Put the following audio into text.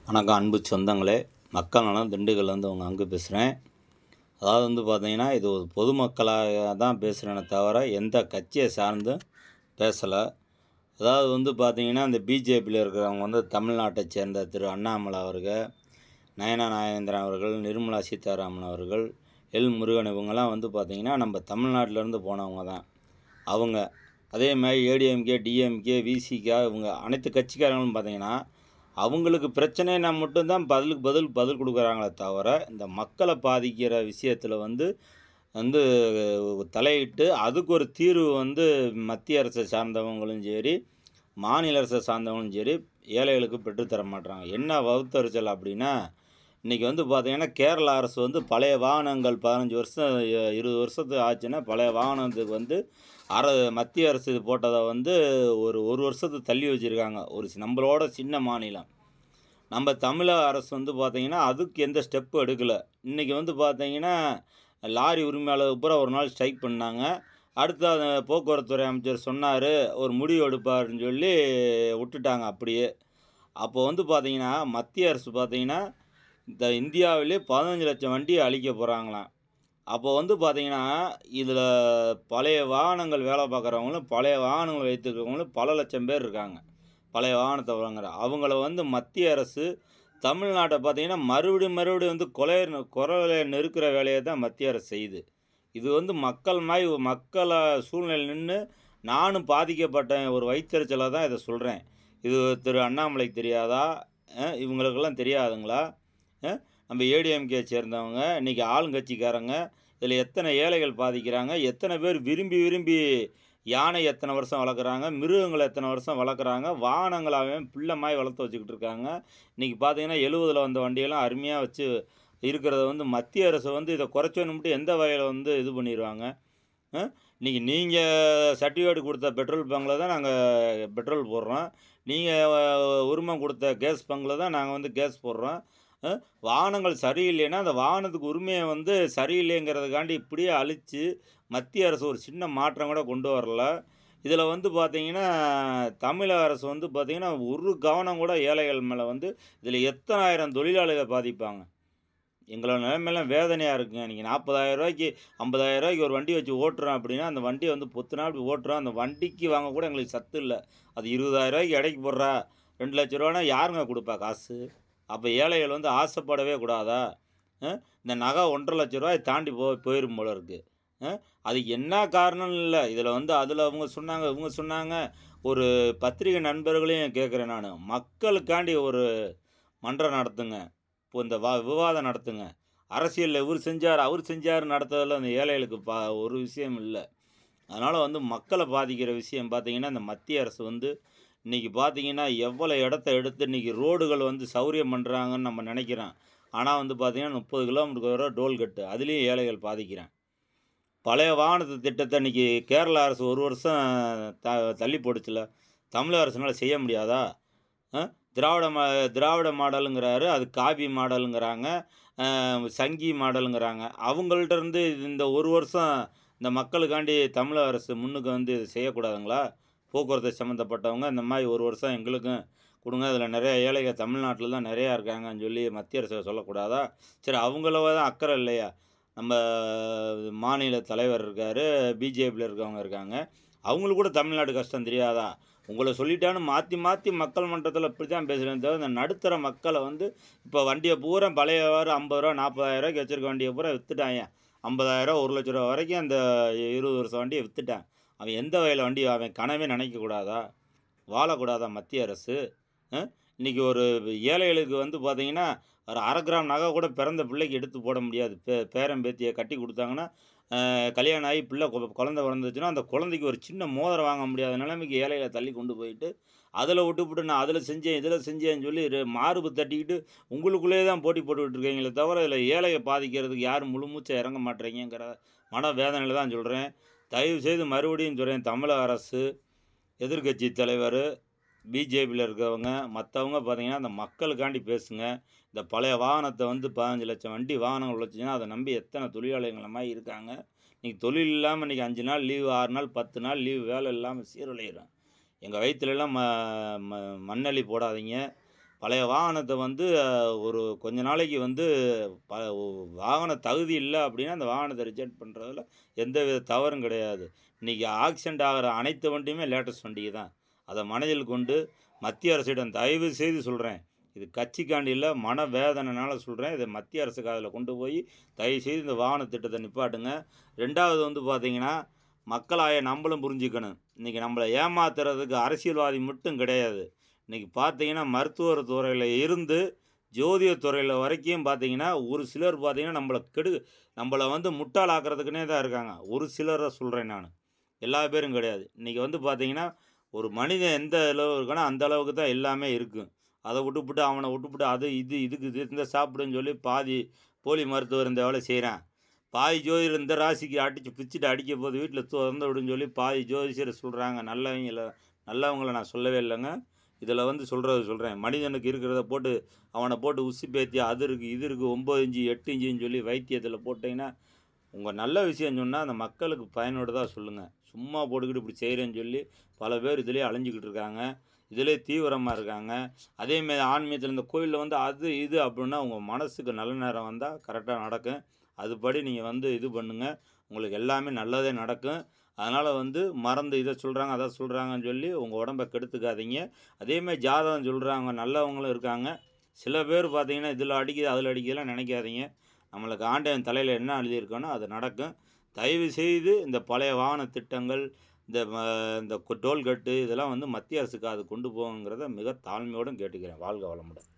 வணக்கம் அன்பு சொந்தங்களே. மக்கள் நலம் திண்டுக்கல்லேருந்து உங்கள் அங்கு பேசுகிறேன். அதாவது பார்த்தீங்கன்னா, இது ஒரு பொதுமக்களாக தான் பேசுகிறேனே தவிர எந்த கட்சியை சார்ந்தும் பேசலை. அதாவது பார்த்தீங்கன்னா, இந்த பிஜேபியில் இருக்கிறவங்க தமிழ்நாட்டை சேர்ந்த திரு அண்ணாமலை அவர்கள், நயனா நாகேந்திரன் அவர்கள், நிர்மலா சீதாராமன் அவர்கள், எல் முருகன் இவங்கெல்லாம் பார்த்தீங்கன்னா நம்ம தமிழ்நாட்டிலேருந்து போனவங்க தான் அவங்க. அதே மாதிரி ஏடிஎம்கே, டிஎம்கே, விசிகே இவங்க அனைத்து கட்சிக்காரங்களும் பார்த்தீங்கன்னா அவங்களுக்கு பிரச்சனைனா மட்டும்தான் பதில் கொடுக்குறாங்களே தவிர, இந்த மக்களை பாதிக்கிற விஷயத்தில் வந்து வந்து தலையிட்டு அதுக்கு ஒரு தீர்வு மத்திய அரசை சார்ந்தவங்களும் சரி, மாநில அரசை சார்ந்தவங்களும் சரி, ஏழைகளுக்கு பெற்றுத்தர மாட்றாங்க. என்ன வகுத்தறிச்சல் அப்படின்னா, இன்றைக்கி பார்த்தீங்கன்னா, கேரளா அரசு பழைய வாகனங்கள் 15 வருஷம் 20 வருஷத்துக்கு ஆச்சுன்னா, பழைய வாகனத்துக்கு மத்திய அரசு போட்டதை ஒரு வருஷத்துக்கு தள்ளி வச்சுருக்காங்க. நம்மளோட சின்ன மாநிலம். நம்ம தமிழக அரசு பார்த்தீங்கன்னா, அதுக்கு எந்த ஸ்டெப்பும் எடுக்கலை. இன்றைக்கி பார்த்தீங்கன்னா, லாரி உரிமையாளர் பூரா ஒரு நாள் ஸ்ட்ரைக் பண்ணாங்க. அடுத்து அந்த போக்குவரத்துறை அமைச்சர் சொன்னார், ஒரு முடிவு எடுப்பாருன்னு சொல்லி விட்டுட்டாங்க அப்படியே. அப்போ பார்த்தீங்கன்னா, மத்திய அரசு பார்த்தீங்கன்னா, இந்த இந்தியாவிலே 15 லட்சம் வண்டியை அழிக்க போகிறாங்களாம். அப்போ பார்த்தீங்கன்னா, இதில் பழைய வாகனங்கள் வேலை பார்க்குறவங்களும், பழைய வாகனங்கள் வைத்திருக்கிறவங்களும் பல லட்சம் பேர் இருக்காங்க. பழைய வாகனத்தை வாங்குற அவங்கள மத்திய அரசு தமிழ்நாட்டை பார்த்தீங்கன்னா, மறுபடியும் குரலை நெருக்கிற வேலையை தான் மத்திய அரசு செய்யுது. இது மக்களை சூழ்நிலை நின்று நானும் பாதிக்கப்பட்டேன் ஒரு வயிற்றெரிச்சலாக தான் இதை சொல்கிறேன். இது திரு அண்ணாமலைக்கு தெரியாதா? இவங்களுக்கெல்லாம் தெரியாதுங்களா? நம்ம ஏடிஎம்கே சேர்ந்தவங்க, இன்றைக்கி ஆளுங்கட்சிக்காரங்க, இதில் எத்தனை ஏழைகள் பாதிக்கிறாங்க, எத்தனை பேர் விரும்பி விரும்பி யானை எத்தனை வருஷம் வளர்க்குறாங்க, மிருகங்களை எத்தனை வருஷம் வளர்க்குறாங்க, வாகனங்களாகவே பிள்ளைமாய் வளர்த்து வச்சுக்கிட்டு இருக்காங்க. இன்றைக்கி பார்த்தீங்கன்னா 70ல் வந்த வண்டியெல்லாம் அருமையாக வச்சு இருக்கிறத மத்திய அரசு இதை குறைச்சோன்னு எந்த வகையில் இது பண்ணிடுவாங்க. இன்றைக்கி நீங்கள் சர்டிஃபிகேட் கொடுத்த பெட்ரோல் பங்கில் தான் நாங்கள் பெட்ரோல் போடுறோம். நீங்கள் உரிமம் கொடுத்த கேஸ் பங்கில் தான் நாங்கள் கேஸ் போடுறோம். வாகனங்கள் சரியில்லைன்னா அந்த வாகனத்துக்கு உரிமையை சரியில்லைங்கிறதுக்காண்டி இப்படியே அழித்து மத்திய அரசு ஒரு சின்ன மாற்றம் கூட கொண்டு வரல. இதில் பார்த்தீங்கன்னா, தமிழக அரசு பார்த்தீங்கன்னா, ஒரு கவனம் கூட ஏழைகள் மேலே இதில் எத்தனை ஆயிரம் தொழிலாளிகள் பாதிப்பாங்க. எங்களோட நிலைமையெல்லாம் வேதனையாக இருக்குங்க. நீங்கள் 40,000 ரூபாய்க்கு 50,000 ரூபாய்க்கு ஒரு வண்டி வச்சு ஓட்டுறோம் அப்படின்னா, அந்த வண்டியை பொத்து நாள் ஓட்டுறோம். அந்த வண்டிக்கு வாங்க கூட எங்களுக்கு சத்து இல்லை. அது 20,000 ரூபாய்க்கு எடைக்கு போடுறா, 2 லட்ச ரூபானா யாருங்க கொடுப்பா காசு? அப்போ ஏழைகள் ஆசைப்படவே கூடாதா? இந்த நகை 1,50,000 லட்ச ரூபாய் தாண்டி போயிரும் போல இருக்குது. அதுக்கு என்ன காரணம்னு இல்லை. இதில் அதில் அவங்க சொன்னாங்க, இவங்க சொன்னாங்க. ஒரு பத்திரிகை நண்பர்களையும் கேட்குறேன் நான். மக்களுக்காண்டி ஒரு மன்றம் நடத்துங்க. இப்போ இந்த விவாதம் நடத்துங்க. அரசியலில் இவர் செஞ்சார், அவர் செஞ்சார் நடத்துறதில் அந்த ஏழைகளுக்கு ஒரு விஷயம் இல்லை. அதனால் மக்களை பாதிக்கிற விஷயம் பார்த்தீங்கன்னா, இந்த மத்திய அரசு இன்றைக்கி பார்த்தீங்கன்னா, எவ்வளோ இடத்த எடுத்து இன்றைக்கி ரோடுகள் சௌரியம் பண்ணுறாங்கன்னு நம்ம நினைக்கிறோம். ஆனால் பார்த்தீங்கன்னா 30 கிலோமீட்டருக்கு வர டோல்கட்டு, அதுலேயும் ஏழைகள் பாதிக்கிறேன். பழைய வாகனத்து திட்டத்தை இன்றைக்கி கேரளா அரசு ஒரு வருஷம் தள்ளி போடுச்சுல, தமிழக அரசுனால் செய்ய முடியாதா? திராவிட மாடலுங்கிறாரு, அது காபி மாடலுங்கிறாங்க, சங்கி மாடலுங்கிறாங்க. அவங்கள்ட்ட இருந்து இந்த ஒரு வருஷம் இந்த மக்களுக்காண்டி தமிழக அரசு முன்னுக்கு இது செய்யக்கூடாதுங்களா? போக்குவரத்து சம்மந்தப்பட்டவங்க இந்த மாதிரி ஒரு வருஷம் எங்களுக்கும் கொடுங்க, அதில் நிறைய ஏழைகள் தமிழ்நாட்டில் தான் நிறையா இருக்காங்கன்னு சொல்லி மத்திய அரசு சொல்லக்கூடாதா? சரி, அவங்கள தான் அக்கறை இல்லையா? நம்ம மாநில தலைவர் இருக்கார், பிஜேபியில் இருக்கவங்க இருக்காங்க, அவங்களுக்கு கூட தமிழ்நாடு கஷ்டம் தெரியாதா? உங்களை சொல்லிட்டான்னு மாற்றி மாற்றி மக்கள் மன்றத்தில் இப்படி தான் பேசுகிறேன் தவிர, இந்த நடுத்தர மக்களை இப்போ வண்டியை பூரா பழைய 50 ரூபா 40,000 ரூபாய்க்கு வச்சுருக்க வண்டியை பூரா விற்றுட்டாங்க. 50,000 1 லட்ச ரூபா வரைக்கும் அந்த 20 வருஷம் வண்டியை விற்றுட்டான். அவன் எந்த வகையில் வண்டி அவன் கனவே நினைக்கக்கூடாதா? வாழக்கூடாதா மத்திய அரசு? இன்றைக்கி ஒரு ஏழைகளுக்கு பார்த்தீங்கன்னா, ஒரு 1/2 கிராம் நகை கூட பிறந்த பிள்ளைக்கு எடுத்து போட முடியாது. பேரன் பேத்தியை கட்டி கொடுத்தாங்கன்னா, கல்யாணம் ஆகி குழந்த பிறந்துச்சுன்னா, அந்த குழந்தைக்கு ஒரு சின்ன மோதிரம் வாங்க முடியாத நிலைமைக்கு ஏழைகளை தள்ளி கொண்டு போயிட்டு, அதில் விட்டுப்புட்டு நான் அதில் செஞ்சேன், இதில் செஞ்சேன்னு சொல்லி மார்பு தட்டிக்கிட்டு உங்களுக்குள்ளேயே தான் போட்டி போட்டுக்கிட்டு இருக்கீங்களே தவிர, இதில் ஏழையை பாதிக்கிறதுக்கு யாரும் முழு மூச்சை இறங்க மாட்டேறீங்கிற மனவேதனையில் தான் சொல்கிறேன். தயவுசெய்து மறுபடியும் சொல்கிறேன், தமிழக அரசு, எதிர்க்கட்சி தலைவர், பிஜேபியில் இருக்கிறவங்க, மற்றவங்க பார்த்தீங்கன்னா, அந்த மக்களுக்காண்டி பேசுங்க. இந்த பழைய வாகனத்தை 15 லட்சம் வண்டி வாகனங்கள் உழைச்சிங்கன்னா, அதை நம்பி எத்தனை தொழிலாளிகள் மாதிரி இருக்காங்க. இன்றைக்கி தொழில் இல்லாமல் இன்றைக்கி 5 நாள் லீவு, 6 நாள் 10 நாள் லீவு, வேலை இல்லாமல் சீரழிகிறோம். எங்கள் வயிற்றுலலாம் மண்ணள்ளி போடாதீங்க. பழைய வாகனத்த வந்து ஒரு கொஞ்ச நாளைக்கு வந்து ப வாகன தகுதி இல்ல அப்படின்னா, அந்த வாகனத்த ரிஜெக்ட் பண்றதுல எந்தவித தவறும் கிடையாது. இன்னைக்கு ஆக்சிடென்ட் ஆகுற அனைத்து வண்டியுமே லேட்டஸ்ட் வண்டிக தான். அத மனதில் கொண்டு மத்திய அரசிடம் தயவு செய்து சொல்றேன். இது கட்சிக்காண்டி இல்ல, மனவேதனைனால சொல்றேன். இத மத்திய அரசு காதுல கொண்டு போய் தயவுசெய்து இந்த வாகன திட்டத்த நிப்பாட்டுங்க. 2வது வந்து பார்த்தீங்கன்னா, மக்களாகிய நம்பளும் புரிஞ்சுக்கணும். இன்னைக்கு நம்மள ஏமாத்துறதுக்கு அரசியல்வாதி மட்டும் கிடையாது. இன்னைக்கு பார்த்தீங்கன்னா, மருத்துவர் துறையில இருந்து ஜோதிட துறையில வரைக்கும் பார்த்தீங்கன்னா, ஒரு சிலர் பார்த்தீங்கன்னா, நம்மள வந்து முட்டாளாக்குறதுக்குன்னே தான் இருக்காங்க. ஒரு சிலர சொல்றேன் நானு. எல்லா பேரும் கிடையாது. இன்னைக்கு வந்து பார்த்தீங்கன்னா, ஒரு மனிதன் எந்த அளவு இருக்கானோ, அந்த அளவுக்கு தான் எல்லாமே இருக்கும். அத விட்டுப்புட்டு, அவன விட்டுப்புட்டு, அது இது இதுக்கு இது இருந்தா சாப்பிடுன்னு சொல்லி பாதி போலி மருத்துவர் இந்த வேலை செய்றான். பாதி ஜோதிடர் இந்த ராசிக்கு அடிச்சு பிச்சுட்டு அடிக்க போது வீட்ல தொறந்து விடுன்னு சொல்லி பாதி ஜோதிடர் சொல்றாங்க. நல்லவங்கள நான் சொல்லவே இல்லங்க. இதில வந்து சொல்றேன். மனிதனுக்கு இருக்கிறத போட்டு அவன போட்டு உசுப்பேத்தி அது இருக்கு, இது இருக்கு 9 இன்ச்சு, 8 இன்ச்சுன்னு சொல்லி வைத்தியத்தில போட்டீங்கன்னா, உங்க நல்ல விஷயம் சொன்னா அந்த மக்களுக்கு பயனுள்ளதா சொல்லுங்க. சும்மா போட்டுக்கிட்டு இப்படி செய்றேன்னு சொல்லி பல பேர் இதிலேயே அலைஞ்சுக்கிட்டு இருக்காங்க. இதிலேயே தீவிரமா இருக்காங்க. அதேமாரி ஆன்மீகத்தில இந்த கோயில்ல வந்து அது, இது அப்புட்ன்னா உங்க மனசுக்கு நல்ல நேரம் வந்தா கரெக்ட்டா நடக்கும். அதுபடி நீங்க வந்து இது பண்ணுங்க. உங்களுக்கு எல்லாமே நல்லதே நடக்கும். அதனால வந்து மறந்து இத சொல்றாங்க, அத சொல்றாங்கன்னு சொல்லி உங்க உடம்ப கெடுத்துக்காதீங்க. அதேமாரி ஜாதகம் சொல்றவங்க நல்லவங்களும் இருக்காங்க. சில பேர் பார்த்தீங்கன்னா, இதில அடிக்குது, அதில அடிக்குதுலாம் நெனைக்காதீங்க. நம்மளுக்கு ஆண்டவன் தலையில என்ன எழுதியிருக்கானோ அது நடக்கும். தயவு செய்து இந்த பழைய வாகன திட்டங்கள், இந்த இந்த டோல்கேட்டு இதெல்லாம் வந்து மத்திய அரசுக்கு அது கொண்டு போங்கங்கிறத மிக தாழ்மையோடும் கேட்டுக்கிறேன். வாழ்க வளமுடன்.